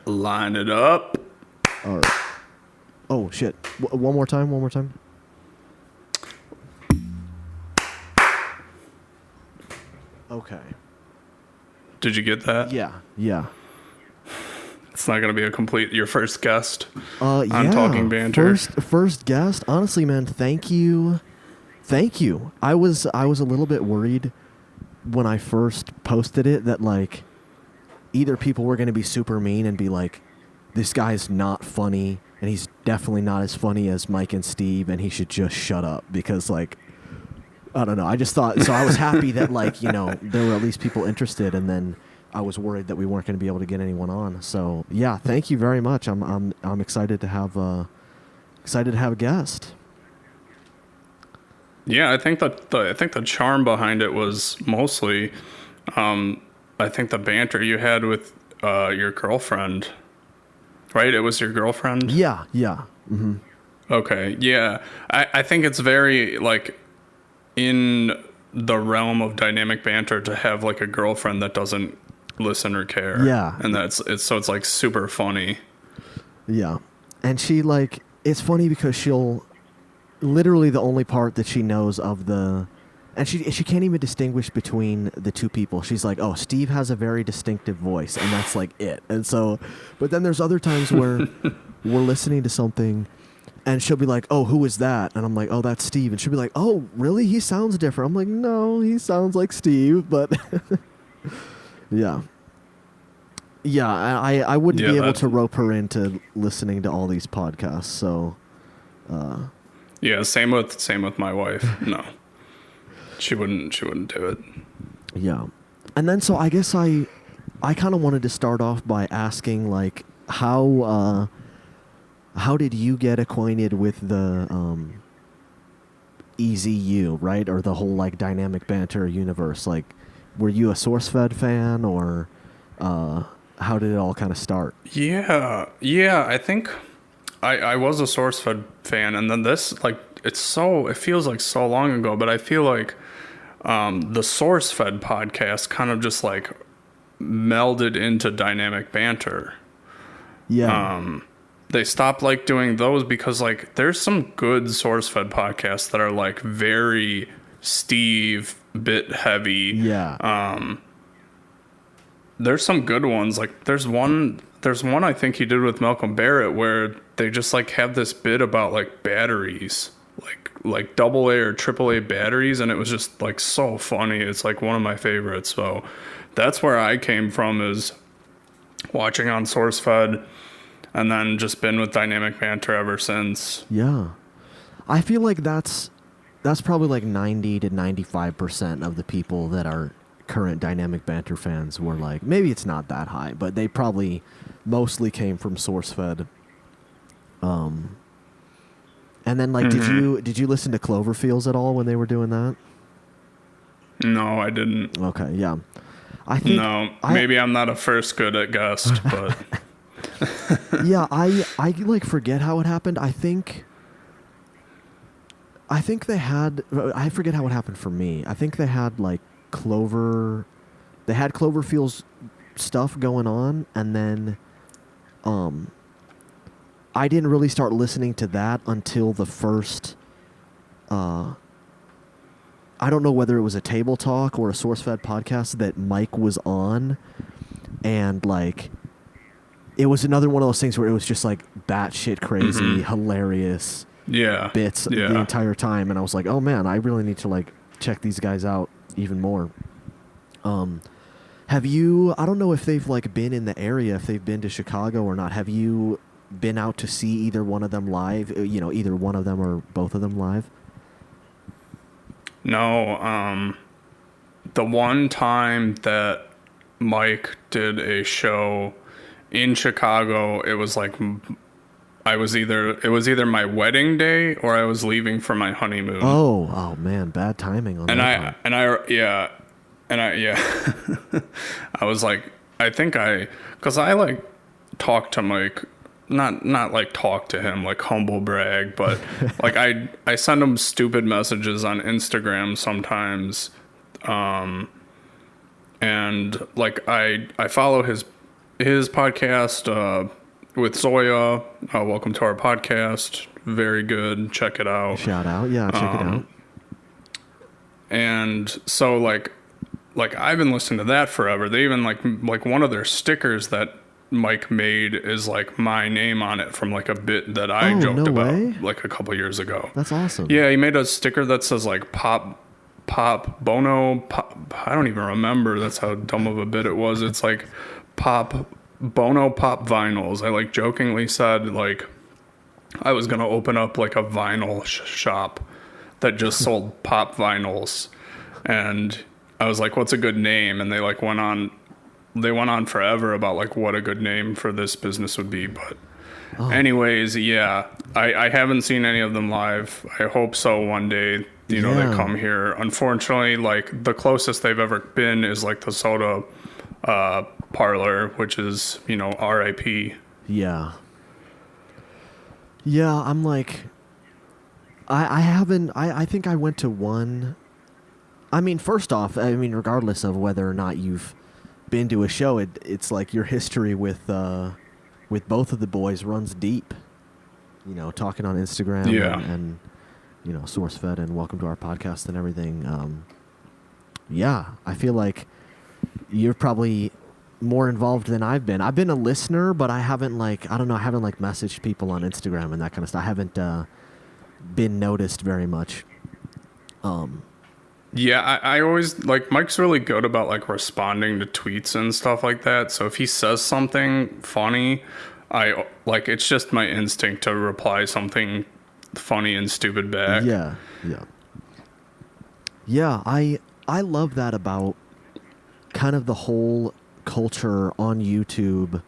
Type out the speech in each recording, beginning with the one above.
Line it up. All right. Oh, shit. One more time. Okay. Did you get that? Yeah. It's not going to be your first guest on Yeah. Talking Banter. First guest. Honestly, man, thank you. I was a little bit worried when I first posted it that like either people were going to be super mean and be like, this guy's not funny and he's definitely not as funny as Mike and Steve and he should just shut up because like I don't know. I just thought so. I was happy that like there were at least people interested, and then I was worried that we weren't going to be able to get anyone on. So yeah, thank you very much. I'm excited to have a guest. Yeah, I think the charm behind it was mostly, I think the banter you had with your girlfriend, right? It was your girlfriend? Yeah. Mm-hmm. Okay, yeah. I think it's very, like, in the realm of dynamic banter to have, like, a girlfriend that doesn't listen or care. Yeah. And it's like, super funny. Yeah. And she, like, it's funny because she'll, literally the only part that she knows of the... And she can't even distinguish between the two people. She's like, oh, Steve has a very distinctive voice, and that's like it. And so, but then there's other times where we're listening to something, and she'll be like, oh, who is that? And I'm like, oh, that's Steve. And she'll be like, oh, really? He sounds different. I'm like, no, he sounds like Steve, but yeah. Yeah, I wouldn't be able to rope her into listening to all these podcasts, so... Yeah, same with my wife. No. She wouldn't do it. Yeah. And then so I guess I kind of wanted to start off by asking like how did you get acquainted with the EZU, right? Or the whole like dynamic banter universe? Like were you a SourceFed fan or how did it all kind of start? Yeah, I think I was a SourceFed fan, and then this like it feels like so long ago, but I feel like the SourceFed podcast kind of just like melded into dynamic banter. Yeah. They stopped like doing those because like there's some good SourceFed podcasts that are like very Steve bit heavy. Yeah. There's some good ones. Like there's one I think he did with Malcolm Barrett where they just like have this bit about like batteries, like AA or AAA batteries, and it was just like so funny. It's like one of my favorites. So that's where I came from, is watching on SourceFed, and then just been with dynamic banter ever since. Yeah. I feel like that's probably like 90 to 95% of the people that are current dynamic banter fans were like, maybe it's not that high, but they probably mostly came from SourceFed. And then like, did you listen to Cloverfields at all when they were doing that? No, I didn't. Okay. Yeah. I think maybe I'm not a first good at guest, but yeah, I like forget how it happened. I think they had, I forget how it happened for me. I think they had like Cloverfield's stuff going on, and then I didn't really start listening to that until the first I don't know whether it was a Table Talk or a SourceFed podcast that Mike was on, and like it was another one of those things where it was just like batshit crazy, hilarious bits the entire time, and I was like, oh man, I really need to like check these guys out even more. Have you, I don't know if they've like been in the area, if they've been to Chicago or not. Have you been out to see either one of them live, either one of them or both of them live? No, the one time that Mike did a show in Chicago, it was like it was either my wedding day or I was leaving for my honeymoon. Oh man, bad timing on that. I was like, because I like talk to Mike, not like talk to him like humble brag, but like I send him stupid messages on Instagram sometimes, and like I follow his his podcast with Zoya. Welcome to our podcast. Very good. Check it out. Shout out. Yeah, check it out. And so like I've been listening to that forever. They even like one of their stickers that Mike made is like my name on it from like a bit that I joked about like a couple years ago. That's awesome. Yeah, he made a sticker that says like pop Bono pop, I don't even remember. That's how dumb of a bit it was. It's like pop Bono pop vinyls. I like jokingly said like I was gonna open up like a vinyl shop that just sold pop vinyls, and I was like, what's a good name? And they went on forever about like what a good name for this business would be. But anyways, yeah, I haven't seen any of them live. I hope so one day, they come here. Unfortunately, like the closest they've ever been is like the Soda Parlor, which is, RIP. Yeah. Yeah, I'm like, I think I went to one. I mean, first off, regardless of whether or not you've been to a show, it's like your history with both of the boys runs deep. Talking on Instagram and SourceFed and welcome to our podcast and everything. Yeah, I feel like you're probably more involved than I've been. I've been a listener, but I haven't messaged people on Instagram and that kind of stuff. I haven't been noticed very much. Yeah, I always Mike's really good about like responding to tweets and stuff like that. So if he says something funny, it's just my instinct to reply something funny and stupid back. Yeah. I love that about kind of the whole culture on YouTube,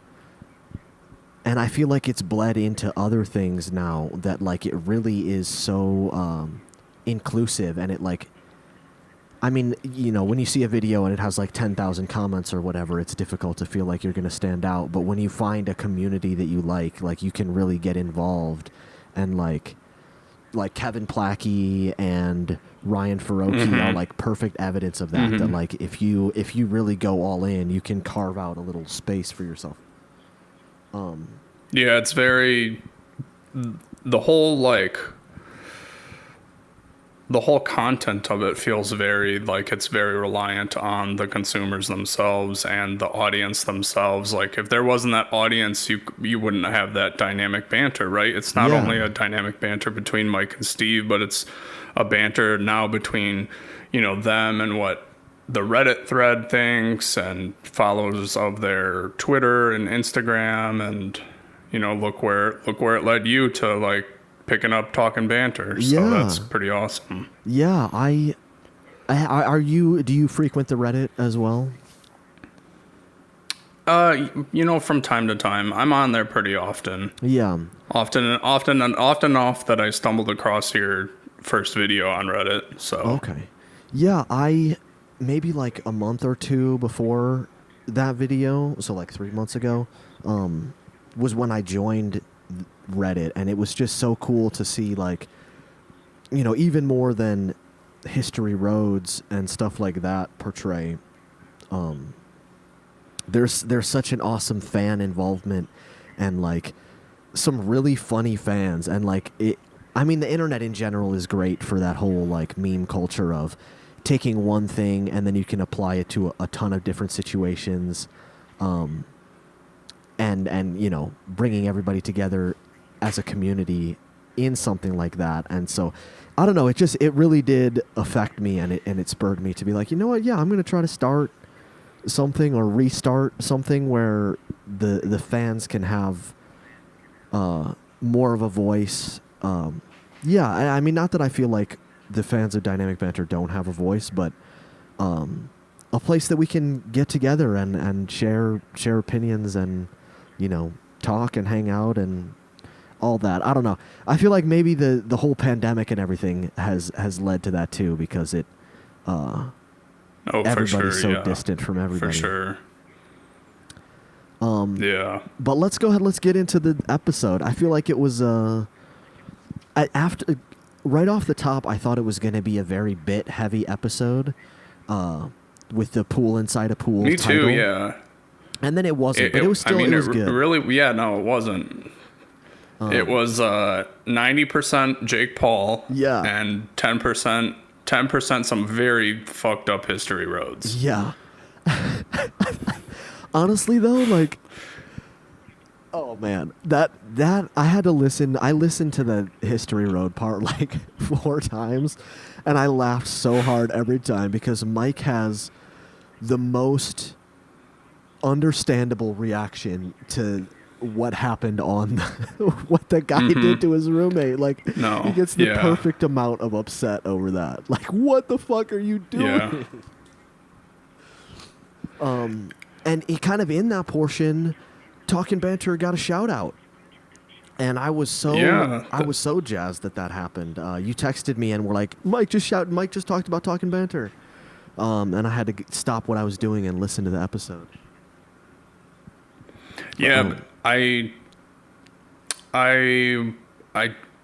and I feel like it's bled into other things now that like it really is so inclusive, and it like, when you see a video and it has like 10,000 comments or whatever, it's difficult to feel like you're going to stand out. But when you find a community that you like you can really get involved, and like Kevin Plackey and Ryan Faroki are like perfect evidence of that. That like if you really go all in, you can carve out a little space for yourself. Yeah, it's very the whole content of it feels very like it's very reliant on the consumers themselves and the audience themselves. Like if there wasn't that audience, you wouldn't have that dynamic banter, right? It's not only a dynamic banter between Mike and Steve, but it's a banter now between, them and what the Reddit thread thinks and followers of their Twitter and Instagram, and look where it led you to like picking up Talkin Banter. So that's pretty awesome. Yeah, do you frequent the Reddit as well? From time to time. I'm on there pretty often. Yeah. Often enough that I stumbled across your first video on Reddit. So okay. Yeah, I maybe like a month or two before that video, so like 3 months ago, was when I joined Reddit, and it was just so cool to see like, even more than History Roads and stuff like that portray. There's such an awesome fan involvement and like some really funny fans, and like the internet in general is great for that whole like meme culture of taking one thing and then you can apply it to a ton of different situations, and bringing everybody together as a community in something like that. And so I don't know, it really did affect me, and it spurred me to be like, you know what, yeah, I'm going to try to start something or restart something where the fans can have more of a voice. Not that I feel like the fans of Dynamic Banter don't have a voice, but a place that we can get together and share opinions and talk and hang out and all that. I don't know. I feel like maybe the whole pandemic and everything has led to that too, because it everybody's so distant from everybody. For sure. Yeah. But let's go ahead. Let's get into the episode. I feel like it was after right off the top, I thought it was going to be a very bit heavy episode with the pool inside a pool. Me title. too. Yeah. And then it wasn't, but it was still, it was good. Really, yeah, no, it wasn't. It was 90% Jake Paul, Yeah. and 10% some very fucked up history roads. Yeah. Honestly, though, like, oh man, that I had to listen. I listened to the history road part like 4 times, and I laughed so hard every time because Mike has the most understandable reaction to what happened on what the guy did to his roommate. Like, he gets the perfect amount of upset over that. Like, what the fuck are you doing? Yeah. And he kind of in that portion, Talkin Banter got a shout out. And I was so jazzed that happened. You texted me and were like, Mike just talked about Talkin Banter. And I had to stop what I was doing and listen to the episode. Yeah, I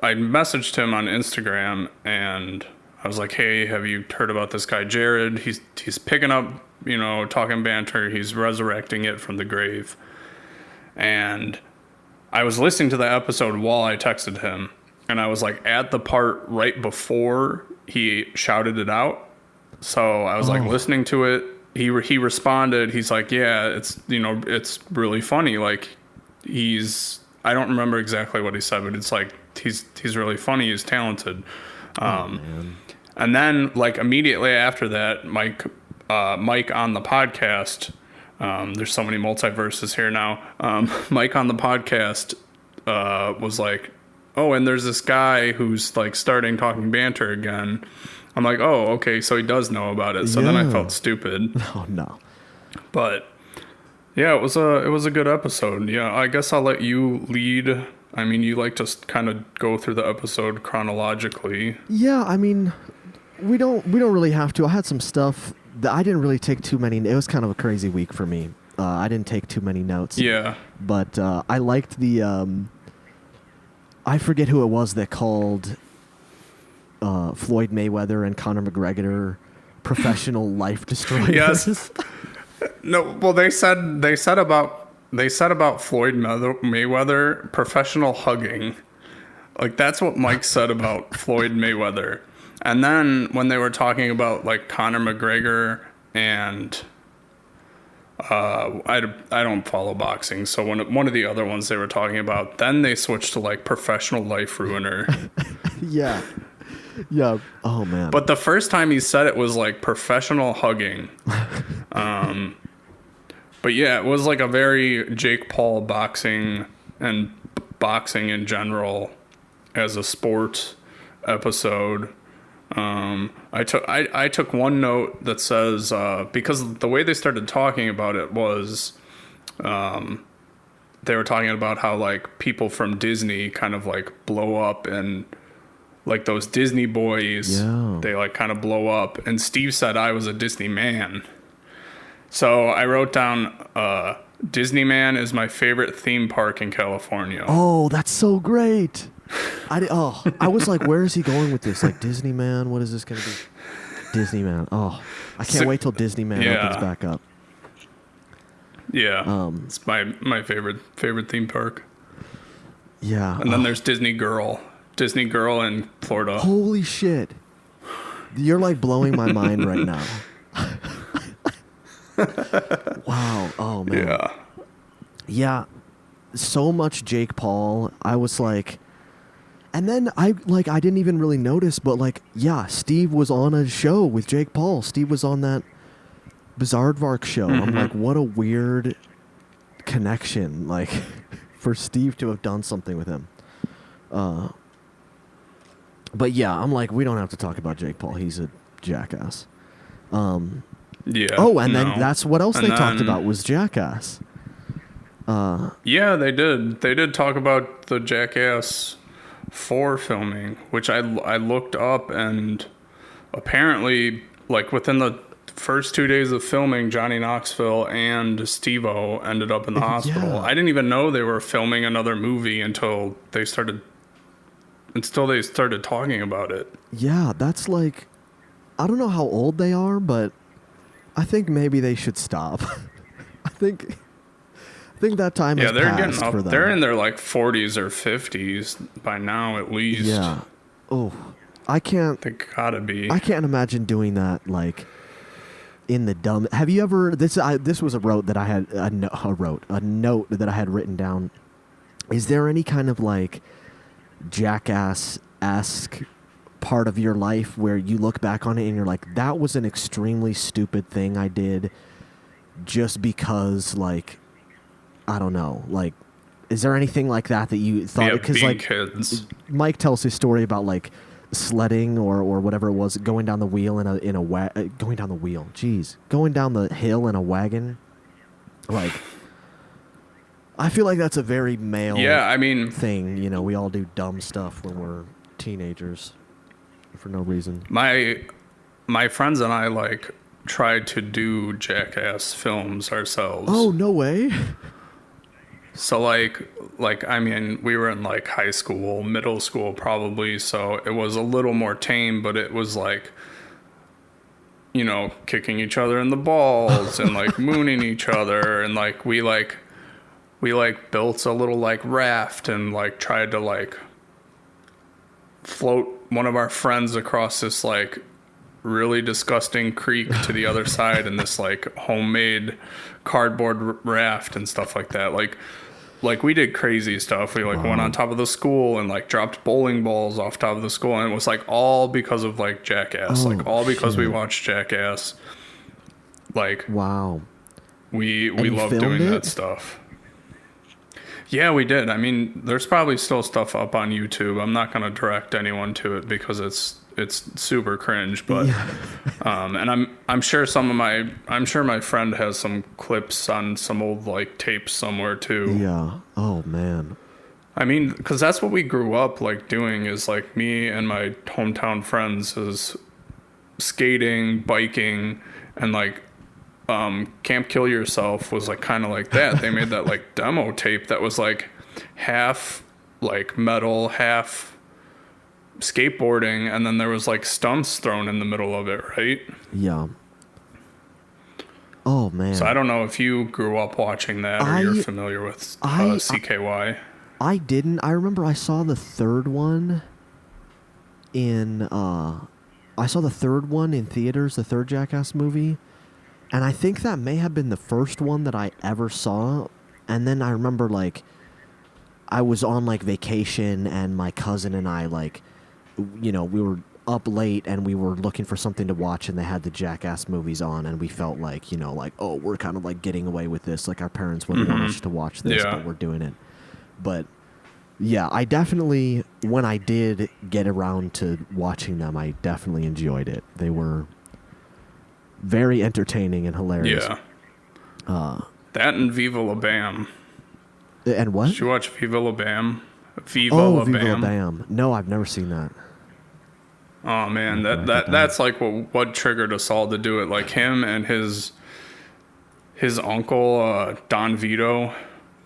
messaged him on Instagram and I was like, "Hey, have you heard about this guy Jared? He's picking up, Talkin Banter. He's resurrecting it from the grave." And I was listening to the episode while I texted him, and I was like at the part right before he shouted it out. So I was like listening to it. He responded. He's like, "Yeah, it's really funny. Like, I don't remember exactly what he said, but it's like he's really funny. He's talented." And then like immediately after that, Mike on the podcast. There's so many multiverses here now. Mike on the podcast was like, "Oh, and there's this guy who's like starting Talkin Banter again." I'm like, "Oh, okay, so he does know about it." So then I felt stupid. Oh no. But yeah, it was a good episode. Yeah, I guess I'll let you lead. I mean, you like to kind of go through the episode chronologically. Yeah, I mean, we don't really have to. I had some stuff that I didn't really take too many. It was kind of a crazy week for me. I didn't take too many notes. Yeah. But I liked the I forget who it was that called Floyd Mayweather and Conor McGregor professional life destroyers. Yes. No, well, they said about Floyd Mayweather professional hugging. Like, that's what Mike said about Floyd Mayweather. And then when they were talking about like Conor McGregor and I don't follow boxing, so one of the other ones they were talking about, then they switched to like professional life ruiner. Yeah. Yeah. Oh man. But the first time he said it was like professional hugging. But yeah, it was like a very Jake Paul boxing and boxing in general as a sport episode. I took one note that says because the way they started talking about it was they were talking about how like people from Disney kind of like blow up, and like those Disney boys, they like kind of blow up. And Steve said I was a Disney man. So I wrote down Disney Man is my favorite theme park in California. Oh, that's so great. I was like, where is he going with this? Like, Disney Man? What is this going to be? Disney Man. Oh, I can't wait till Disney Man opens back up. Yeah, it's my favorite theme park. Yeah. And then there's Disney Girl in Florida. Holy shit. You're like blowing my mind right now. Wow. Oh, man. Yeah. Yeah. So much Jake Paul. I was like... And then I didn't even really notice, but like, yeah, Steve was on a show with Jake Paul. Steve was on that Bizarrevark show. Mm-hmm. I'm like, what a weird connection, like, for Steve to have done something with him. But yeah, I'm like, we don't have to talk about Jake Paul. He's a jackass. Yeah. Oh, and then that's what else they talked about was Jackass. Yeah, they did. They did talk about the Jackass 4 filming, which I looked up, and apparently, like, within the first 2 days of filming, Johnny Knoxville and Steve-O ended up in the hospital. Yeah. I didn't even know they were filming another movie until they started talking about it. Yeah, that's like, I don't know how old they are, but I think maybe they should stop. I think think that time Yeah, has they're getting passed up. for them. They're in their like 40s or 50s by now, at least. Yeah. Oh, I can't. They gotta be. I can't imagine doing that like in the dumb. Have you ever? This was a note that I had a note that I had written down. Is there any kind of like jackass-esque part of your life where you look back on it and you're like, that was an extremely stupid thing I did, just because like, I don't know, like, is there anything like that you thought? Because like kids. Mike tells his story about like sledding or whatever it was, going down the wheel going down the hill in a wagon. Like, I feel like that's a very male thing. You know, we all do dumb stuff when we're teenagers for no reason. My friends and I like tried to do jackass films ourselves. Oh, no way. So like I mean, we were in like high school, middle school probably, so it was a little more tame, but it was like, you know, kicking each other in the balls and like mooning each other, and like we built a little like raft and like tried to like float one of our friends across this like really disgusting creek to the other side in this like homemade cardboard raft and stuff like that. Like we did crazy stuff. We like went on top of the school and like dropped bowling balls off top of the school, and it was like all because of like Jackass. Like all because we watched Jackass. Like wow. We love doing that stuff. Yeah, we did. I mean, there's probably still stuff up on YouTube. I'm not going to direct anyone to it because it's super cringe, but and I'm sure my friend has some clips on some old like tapes somewhere too. Yeah. Oh man. I mean, because that's what we grew up like doing, is like me and my hometown friends is skating, biking, and like Camp Kill Yourself was like kind of like that. They made that like demo tape that was like half like metal, half skateboarding, and then there was like stunts thrown in the middle of it, right? Yeah. Oh man. So I don't know if you grew up watching that or you're familiar with CKY. I didn't. I remember I saw the third one in theaters, the third Jackass movie. And I think that may have been the first one that I ever saw. And then I remember, like, I was on, like, vacation, and my cousin and I, like, you know, we were up late, and we were looking for something to watch, and they had the Jackass movies on, and we felt like, you know, like, oh, we're kind of, like, getting away with this. Like, our parents wouldn't want us to watch this, but we're doing it. But, yeah, I definitely, when I did get around to watching them, I definitely enjoyed it. They were very entertaining and hilarious. Yeah. That and Viva La Bam. And what? Did you watch Viva La Bam? Viva La Bam. No, I've never seen that. Oh man, that's like what triggered us all to do it. Like him and his uncle Don Vito.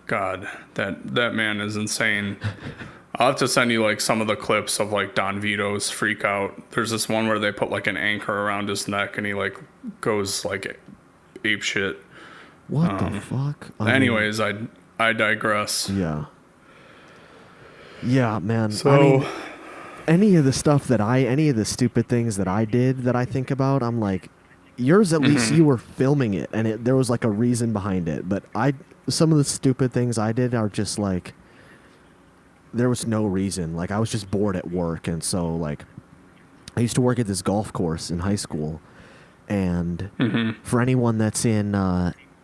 God, that man is insane. I'll have to send you like some of the clips of like Don Vito's freak out. There's this one where they put like an anchor around his neck and he like goes like ape shit. What the fuck? Anyways, I digress. Yeah. Yeah, man. So I mean, any of the stupid things that I did that I think about, I'm like, yours at least you were filming it and there was like a reason behind it. But some of the stupid things I did are just like, there was no reason. Like, I was just bored at work, and so like I used to work at this golf course in high school, and for anyone that's in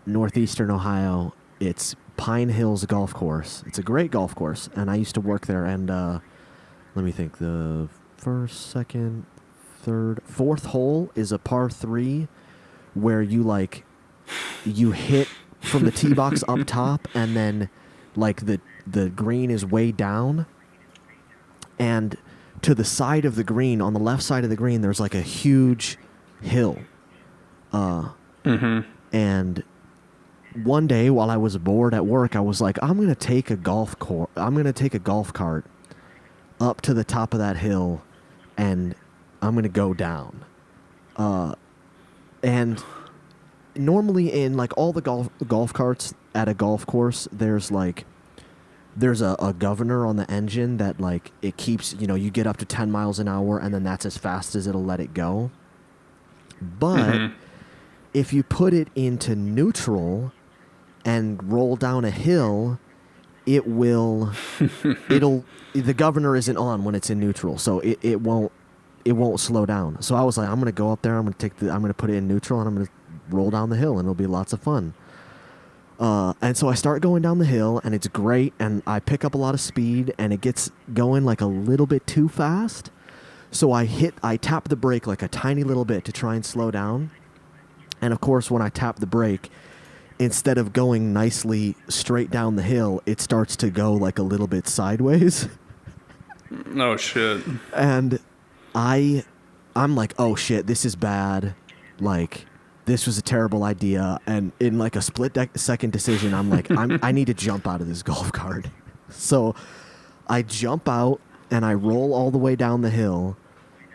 northeastern Ohio, it's Pine Hills Golf Course. It's a great golf course, and I used to work there. And let me think, the first, second, third, fourth hole is a par 3 where you hit from the tee box up top, and then like the green is way down, and to the side of the green, on the left side of the green, there's like a huge hill. And one day while I was bored at work, I was like, I'm gonna take a golf cart up to the top of that hill, and I'm gonna go down. And normally in like all the golf carts, at a golf course, there's a governor on the engine that like it keeps, you get up to 10 miles an hour and then that's as fast as it'll let it go. But if you put it into neutral and roll down a hill, the governor isn't on when it's in neutral, so it won't slow down. So I was like, I'm gonna go up there, I'm gonna put it in neutral, and I'm gonna roll down the hill, and it'll be lots of fun. And so I start going down the hill, and it's great, and I pick up a lot of speed, and it gets going like a little bit too fast. So I tap the brake like a tiny little bit to try and slow down. And of course, when I tap the brake, instead of going nicely straight down the hill, it starts to go like a little bit sideways. Oh shit. And I'm like, oh shit, this is bad. Like, this was a terrible idea. And in like a split-second decision, I'm like, I need to jump out of this golf cart. So I jump out and I roll all the way down the hill.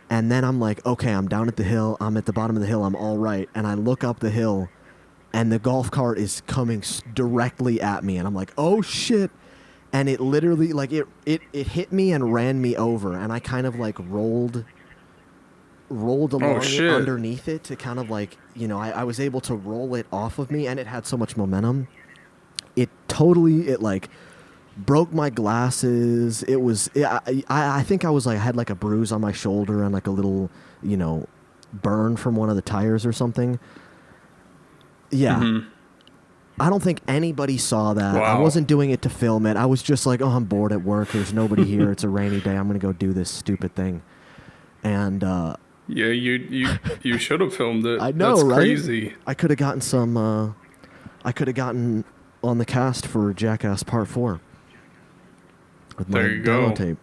And then I'm like, okay, I'm down at the hill. I'm at the bottom of the hill. I'm all right. And I look up the hill and the golf cart is coming directly at me. And I'm like, oh shit. And it literally, like, it hit me and ran me over. And I kind of like rolled along underneath it to kind of like, I was able to roll it off of me, and it had so much momentum. It like broke my glasses. It was, I think I had like a bruise on my shoulder and like a little, burn from one of the tires or something. Yeah. Mm-hmm. I don't think anybody saw that. Wow. I wasn't doing it to film it. I was just like, oh, I'm bored at work. There's nobody here. It's a rainy day. I'm going to go do this stupid thing. And, yeah, you should have filmed it. I know, that's right? Crazy. I could have gotten on the cast for Jackass Part 4. With my demo tape.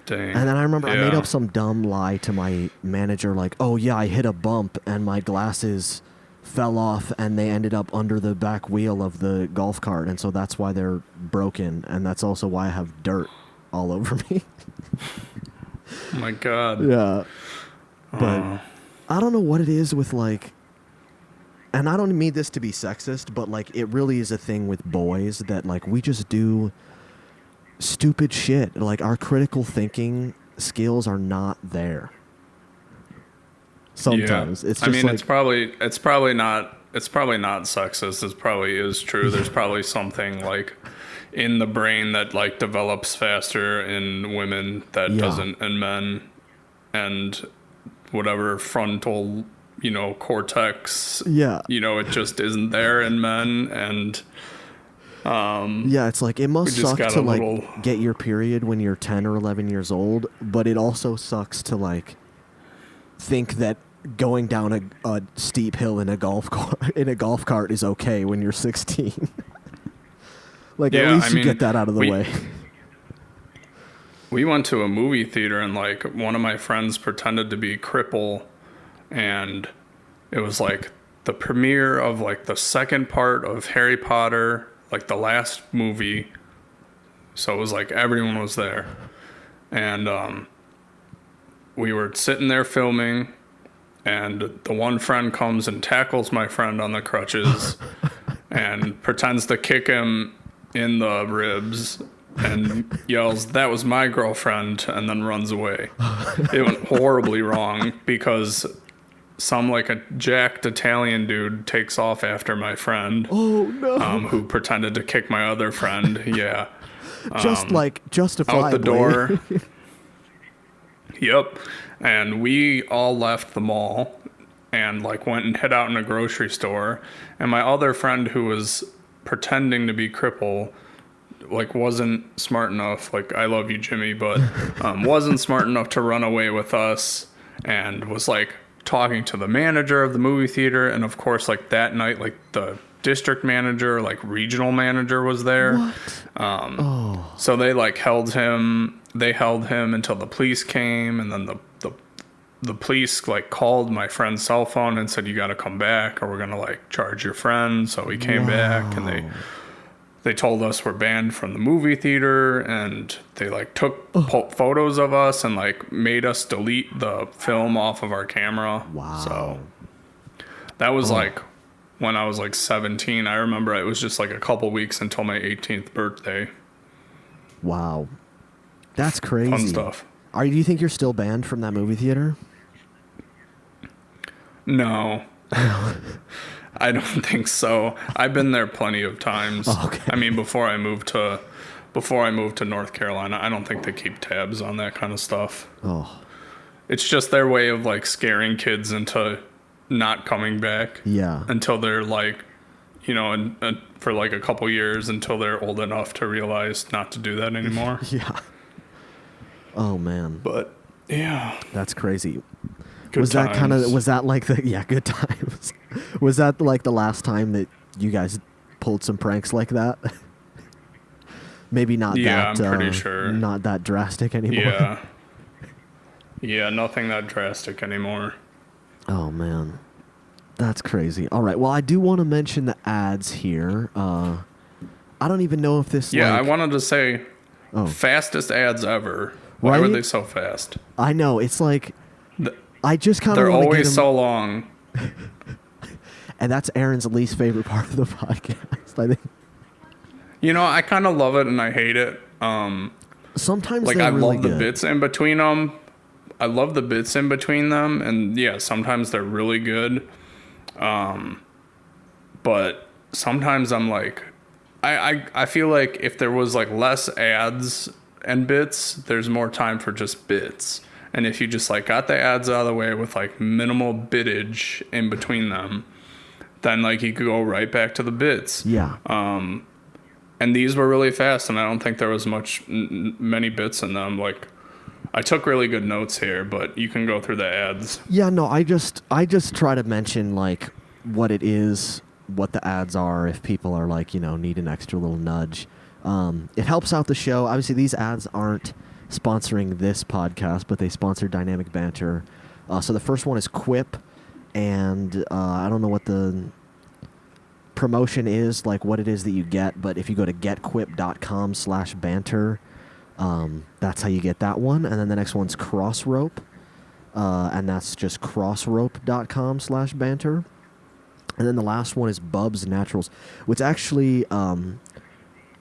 Dang. And then I remember I made up some dumb lie to my manager, like, oh yeah, I hit a bump and my glasses fell off and they ended up under the back wheel of the golf cart, and so that's why they're broken, and that's also why I have dirt all over me. Oh my God. Yeah. But I don't know what it is with like, and I don't mean this to be sexist, but like it really is a thing with boys that like we just do stupid shit. Like our critical thinking skills are not there. Sometimes it's just like, it's probably not sexist. It probably is true. There's probably something like in the brain that like develops faster in women that doesn't in men, and whatever frontal, cortex, it just isn't there in men. And it's like it must suck to like get your period when you're 10 or 11 years old, but it also sucks to like think that going down a steep hill in a golf cart is okay when you're 16. Like at least you get that out of the way. We went to a movie theater and like one of my friends pretended to be cripple, and it was like the premiere of like the second part of Harry Potter, like the last movie. So it was like everyone was there, and we were sitting there filming, and the one friend comes and tackles my friend on the crutches and pretends to kick him in the ribs and yells, "That was my girlfriend," and then runs away. It went horribly wrong because some like a jacked Italian dude takes off after my friend. Oh no! Who pretended to kick my other friend. Yeah. Just like justifiably. Out the door. Yep. And we all left the mall and like went and hid out in a grocery store. And my other friend who was pretending to be crippled like wasn't smart enough, like I love you Jimmy, but wasn't smart enough to run away with us, and was like talking to the manager of the movie theater. And of course like that night like the district manager, like regional manager was there. What? So they like held him until the police came, and then the police like called my friend's cell phone and said, "You got to come back or we're going to like charge your friend." So we came back, and they told us we're banned from the movie theater, and they like took photos of us and like made us delete the film off of our camera. Wow. So that was like when I was like 17. I remember it was just like a couple weeks until my 18th birthday. Wow. That's crazy. Fun stuff. Do you think you're still banned from that movie theater? No. I don't think so. I've been there plenty of times. Oh, okay. I mean, before I moved to North Carolina, I don't think they keep tabs on that kind of stuff. Oh. It's just their way of like scaring kids into not coming back. Yeah. Until they're like, for like a couple years until they're old enough to realize not to do that anymore. Yeah. Oh man. But yeah. That's crazy. Good was times. that like good times? Was that like the last time that you guys pulled some pranks like that? Maybe not Yeah, that I'm pretty sure. Not that drastic anymore. Yeah. Yeah, nothing that drastic anymore. Oh man. That's crazy. All right. Well, I do want to mention the ads here. I don't even know if this I wanted to say Oh. fastest ads ever. Why were Right? they so fast? I know. It's like I just kind of They're want to get always them, so long. and that's Aaron's least favorite part of the podcast. I think I kind of love it and I hate it. sometimes Like they're I really love good. the bits in between them. And yeah, sometimes they're really good. But sometimes I'm like, I feel like if there was like less ads and bits, there's more time for just bits. And if you just like got the ads out of the way with like minimal bittage in between them, then like you could go right back to the bits. Yeah. And these were really fast, and I don't think there was many bits in them. Like, I took really good notes here, but you can go through the ads. Yeah, no, I just try to mention like what it is, what the ads are, if people are like, need an extra little nudge. It helps out the show. Obviously, these ads aren't sponsoring this podcast, but they sponsor Dynamic Banter. So the first one is Quip, and I don't know what the promotion is, like what it is that you get, but if you go to getquip.com/banter, that's how you get that one. And then the next one's Crossrope, and that's just crossrope.com/banter. And then the last one is Bubs Naturals, which actually,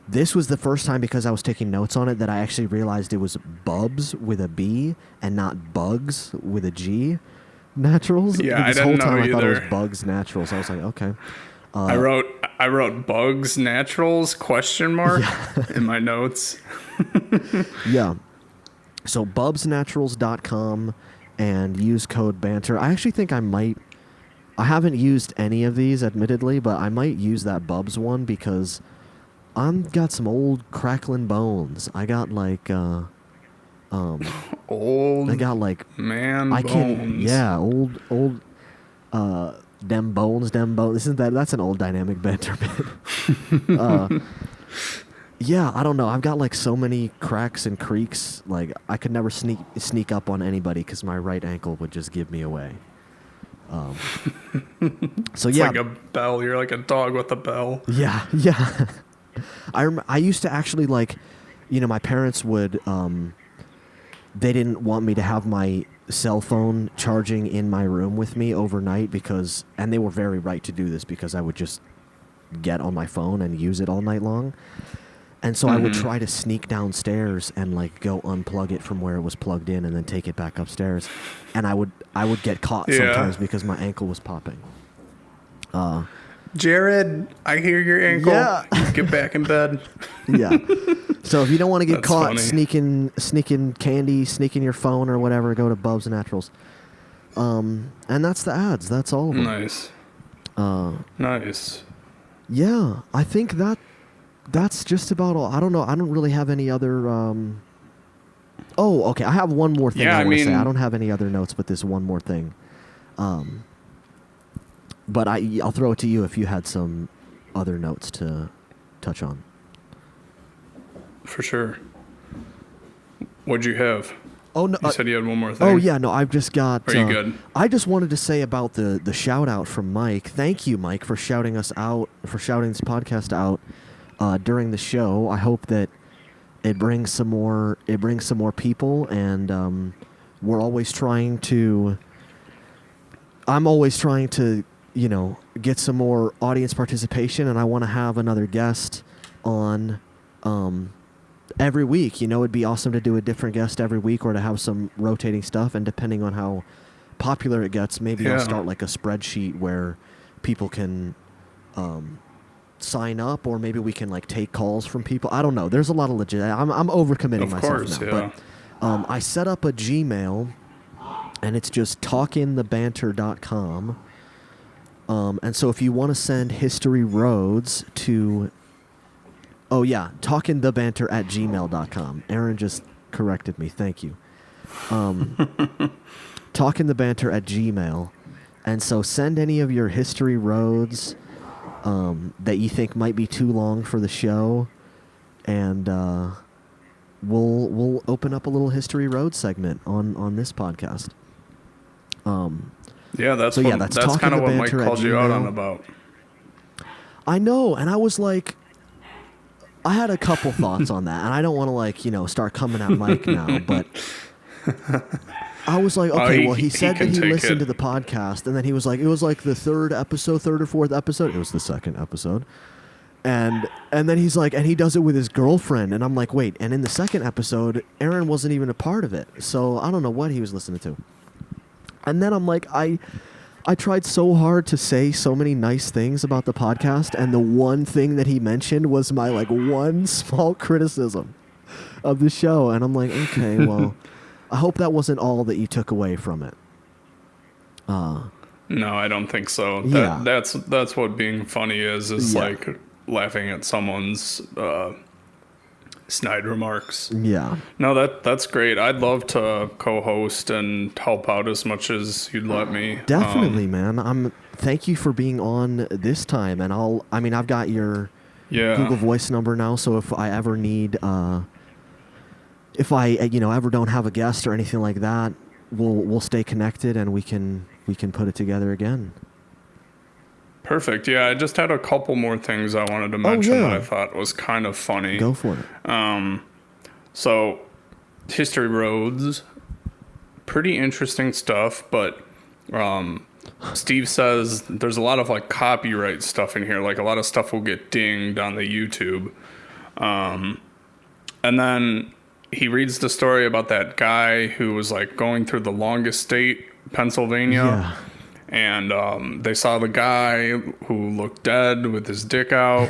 this was the first time, because I was taking notes on it, that I actually realized it was Bubs with a B and not Bugs with a G Naturals. Yeah, this I whole didn't time know I thought it was either. Bugs Naturals. I was like, okay. I wrote Bugs Naturals ? In my notes. Yeah. So bubsnaturals.com and use code BANTER. I actually think I haven't used any of these, admittedly, but I might use that Bubs one because I've got some old crackling bones. I got like Old I got like man I bones. can yeah, old them bones. That's an old Dynamic Banter bit. Yeah, I don't know. I've got like so many cracks and creaks. Like I could never sneak up on anybody because my right ankle would just give me away. So It's yeah, like a bell. You're like a dog with a bell. yeah. I used to actually like, my parents would. They didn't want me to have my cell phone charging in my room with me overnight and they were very right to do this because I would just get on my phone and use it all night long. And so I would try to sneak downstairs and like go unplug it from where it was plugged in and then take it back upstairs. And I would get caught sometimes because my ankle was popping. Jared, I hear your ankle. Yeah. Get back in bed. Yeah. So if you don't want to get That's caught funny. sneaking candy, sneaking your phone or whatever, go to Bubs Naturals. And that's the ads. That's all of them. Nice. Nice. Yeah, I think that's just about all. I don't know. I don't really have any other. Oh, okay. I have one more thing Yeah, I want to say. I mean- I don't have any other notes, but this one more thing. But I'll throw it to you if you had some other notes to touch on. For sure. What'd you have? Oh no! You said you had one more thing. Oh yeah, no. I've just got. Are you good? I just wanted to say about the shout out from Mike. Thank you, Mike, for shouting us out, for shouting this podcast out during the show. I hope that it brings some more. It brings some more people, and we're always trying to. I'm always trying to get some more audience participation, and I want to have another guest on every week. It'd be awesome to do a different guest every week or to have some rotating stuff. And depending on how popular it gets, maybe I'll start like a spreadsheet where people can sign up, or maybe we can like take calls from people. I don't know. There's a lot of legit. I'm overcommitting myself now. But I set up a Gmail, and it's just talkinthebanter.com. And so if you want to send History Roads to... Oh, yeah, talkinthebanter@gmail.com. Aaron just corrected me. Thank you. Talkinthebanter@gmail. And so send any of your History Roads that you think might be too long for the show, and we'll open up a little History Road segment on this podcast. That's kind of what Mike called you out on about. I know, and I was like, I had a couple thoughts on that, and I don't want to start coming at Mike now, but I was like, okay, he said that he listened to the podcast, and then he was like, it was like the third or fourth episode. It was the second episode. And then he's like, and he does it with his girlfriend. And I'm like, wait, and in the second episode, Aaron wasn't even a part of it. So I don't know what he was listening to. And then I'm like, I tried so hard to say so many nice things about the podcast, and the one thing that he mentioned was my one small criticism of the show. And I'm like, okay, well, I hope that wasn't all that you took away from it. No, I don't think so. Yeah. That's what being funny is like laughing at someone's snide remarks. Yeah. No, that's great. I'd love to co-host and help out as much as you'd let me. Definitely, man. Thank you for being on this time, and I've got your Google Voice number now, so if I ever need if I ever don't have a guest or anything like that, we'll stay connected, and we can put it together again. Perfect. Yeah, I just had a couple more things I wanted to mention that I thought was kind of funny. Go for it. So, History Roads, pretty interesting stuff, but Steve says there's a lot of copyright stuff in here. Like a lot of stuff will get dinged on the YouTube. And then he reads the story about that guy who was going through the longest state, Pennsylvania. Yeah. And they saw the guy who looked dead with his dick out,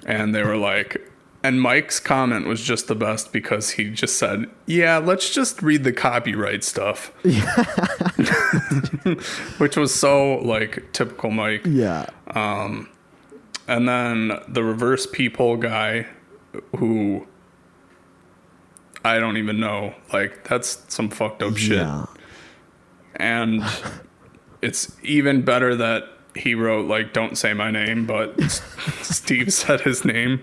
and they were like, and Mike's comment was just the best because he just said, yeah, let's just read the copyright stuff. Yeah. Which was so typical Mike. Yeah. And then the reverse peephole guy who I don't even know, that's some fucked up shit. Yeah. And it's even better that he wrote, don't say my name, but Steve said his name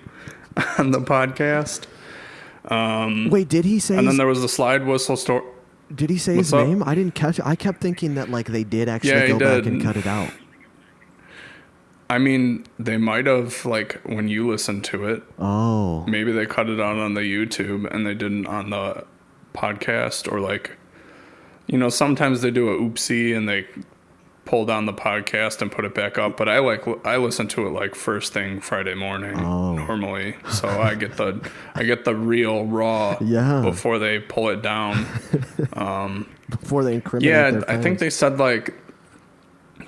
on the podcast. Wait, did he say... And then there was the slide whistle story. Did he say his name? I didn't catch it. I kept thinking that, they did actually go back and cut it out. I mean, they might have, when you listen to it. Oh. Maybe they cut it out on the YouTube and they didn't on the podcast, or, sometimes they do a oopsie and they pull down the podcast and put it back up, but I listen to it first thing Friday morning normally, so I get the real raw before they pull it down. Before they incriminate their fans. I think they said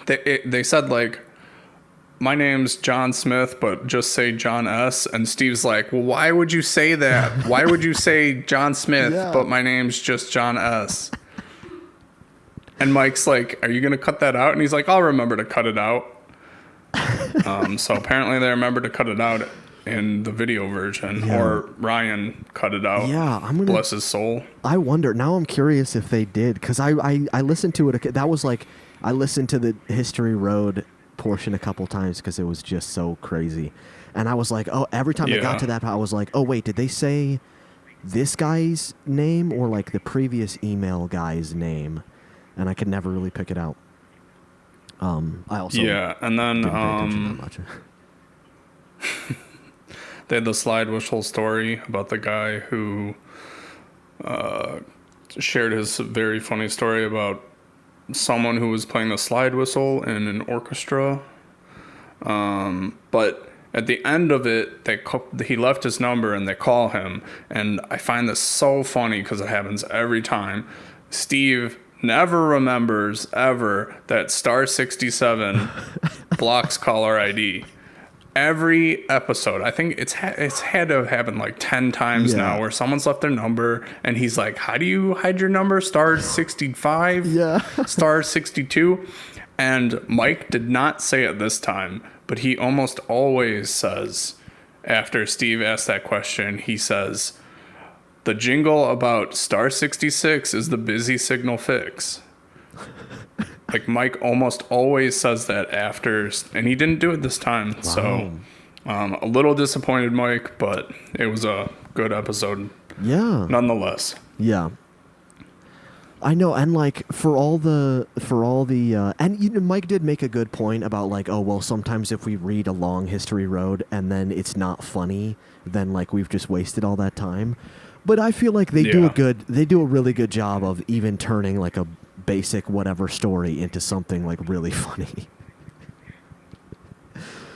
they said my name's John Smith, but just say John S. And Steve's like, well, why would you say that? Why would you say John Smith, but my name's just John S.? And Mike's like, are you going to cut that out? And he's like, I'll remember to cut it out. So apparently they remembered to cut it out in the video version, or Ryan cut it out. Yeah, bless his soul. I wonder. Now I'm curious if they did, because I listened to it. That was I listened to the History Road portion a couple times because it was just so crazy. And I was like, oh, every time I got to that, I was like, oh, wait, did they say this guy's name or the previous email guy's name? And I could never really pick it out. I also and then didn't pay attention that much. They had the slide whistle story about the guy who shared his very funny story about someone who was playing the slide whistle in an orchestra. But at the end of it, he left his number and they call him. And I find this so funny because it happens every time. Steve never remembers ever that star 67 blocks caller ID. Every episode, I think it's had to have happened like 10 times now, where someone's left their number and he's like, how do you hide your number? Star 65? Yeah. Star 62? And Mike did not say it this time, but he almost always says, after Steve asked that question, he says, the jingle about star 66 is the busy signal fix. Like, Mike almost always says that after, and he didn't do it this time. Wow. So, a little disappointed, Mike, but it was a good episode. Yeah. Nonetheless. Yeah. I know, and like for all the and you know, Mike did make a good point about like, oh well, sometimes if we read a long history road and then it's not funny, then like we've just wasted all that time. But I feel like they do a really good job of even turning like a basic whatever story into something like really funny.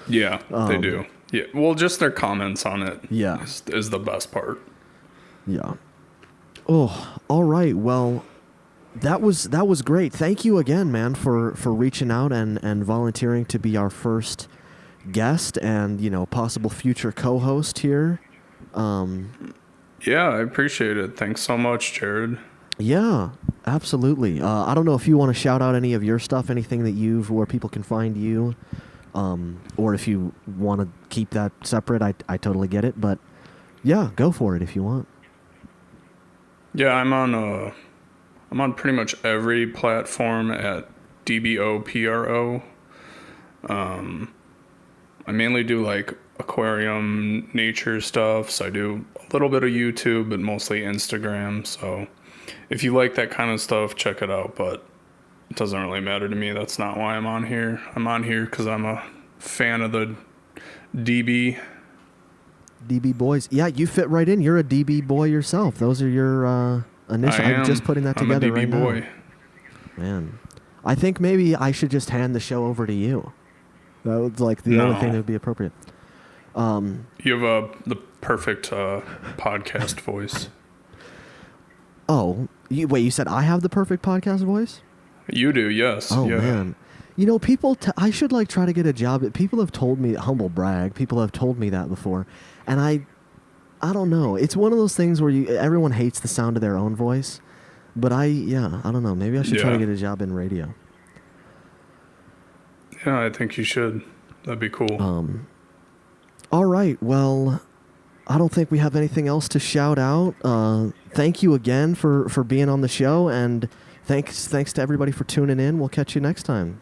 Yeah, they do. Yeah, well, just their comments on it is the best part. Yeah. Oh, all right. Well, that was great. Thank you again, man, for reaching out and volunteering to be our first guest and, you know, possible future co-host here. Yeah, I appreciate it. Thanks so much, Jared. Yeah, absolutely. I don't know if you want to shout out any of your stuff, anything that where people can find you, or if you want to keep that separate, I totally get it. But yeah, go for it if you want. Yeah, I'm on pretty much every platform at DBOPRO. I mainly do like aquarium nature stuff, so I do a little bit of YouTube, but mostly Instagram. So if you like that kind of stuff, check it out, but it doesn't really matter to me. That's not why I'm on here. I'm on here because I'm a fan of the DB boys. Yeah, you fit right in. You're a DB boy yourself. Those are your initials. I'm just putting that together right now. I'm a DB boy. Man, I think maybe I should just hand the show over to you. That was like the only thing that would be appropriate. You have the perfect podcast voice. Oh, wait, you said I have the perfect podcast voice? You do, yes. Oh, yeah. Man. You know, people, I should like try to get a job. People have told me, humble brag, people have told me that before. And I don't know. It's one of those things where everyone hates the sound of their own voice. But I don't know. Maybe I should try to get a job in radio. Yeah, I think you should. That'd be cool. All right. Well, I don't think we have anything else to shout out. Thank you again for being on the show, and thanks to everybody for tuning in. We'll catch you next time.